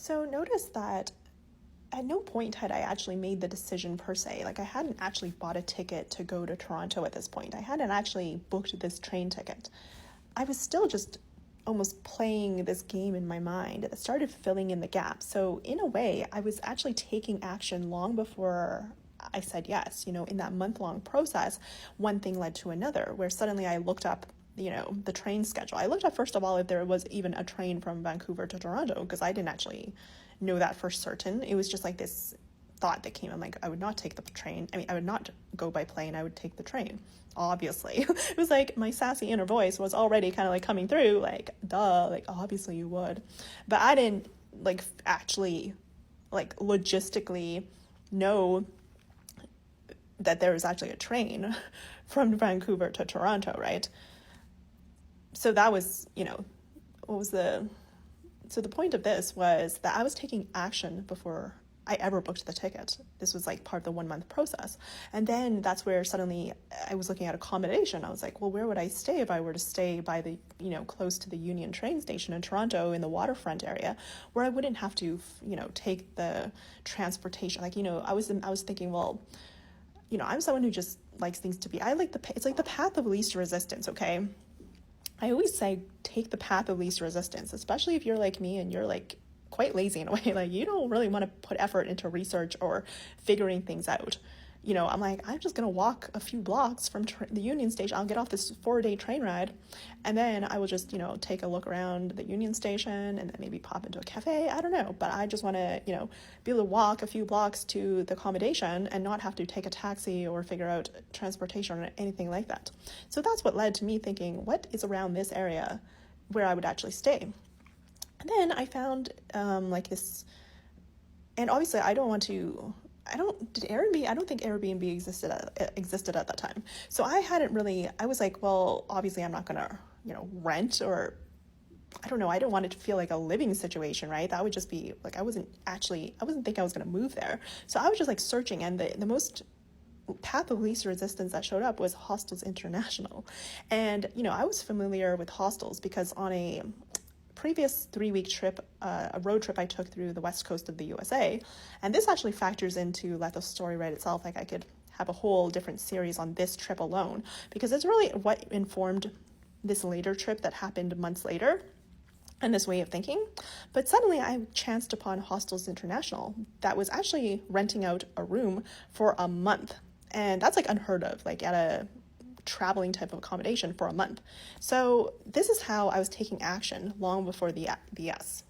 So notice that at no point had I actually made the decision per se. Like I hadn't actually bought a ticket to go to Toronto at this point. I hadn't actually booked this train ticket. I was still just almost playing this game in my mind that started filling in the gaps. So in a way, I was actually taking action long before I said yes. In that month-long process, one thing led to another, where suddenly I looked up the train schedule. I looked up, first of all, if there was even a train from Vancouver to Toronto, because I didn't actually know that for certain. It was just like this thought that came. I'm like, I would not take the train. I mean, I would not go by plane. I would take the train, obviously. It was like my sassy inner voice was already kind of like coming through, like, duh, like, obviously you would. But I didn't like actually like logistically know that there was actually a train from Vancouver to Toronto, right? So that was, so the point of this was that I was taking action before I ever booked the ticket. This was like part of the 1 month process. And then that's where suddenly I was looking at accommodation. I was like, well, where would I stay if I were to stay by the, close to the Union train station in Toronto in the waterfront area, where I wouldn't have to, take the transportation. Like, I was thinking, well, I'm someone who just likes things to be, it's like the path of least resistance, okay? I always say take the path of least resistance, especially if you're like me and you're like quite lazy in a way. Like you don't really want to put effort into research or figuring things out. I'm like, I'm just going to walk a few blocks from the Union Station. I'll get off this 4-day train ride and then I will just, take a look around the Union Station and then maybe pop into a cafe. I don't know. But I just want to, be able to walk a few blocks to the accommodation and not have to take a taxi or figure out transportation or anything like that. So that's what led to me thinking, what is around this area where I would actually stay? And then I found like this, and obviously I don't think Airbnb existed at that time. So I was like, well, obviously I'm not gonna, rent, or I don't know. I don't want it to feel like a living situation, right? That would just be like, I wasn't thinking I was gonna move there. So I was just like searching, and the most path of least resistance that showed up was Hostels International. And, I was familiar with hostels because on a previous 3-week trip, a road trip I took through the west coast of the USA. And this actually factors into Let the Story Write Itself. Like I could have a whole different series on this trip alone, because it's really what informed this later trip that happened months later and this way of thinking. But suddenly I chanced upon Hostels International that was actually renting out a room for a month. And that's like unheard of, like at a traveling type of accommodation for a month. So this is how I was taking action long before the yes.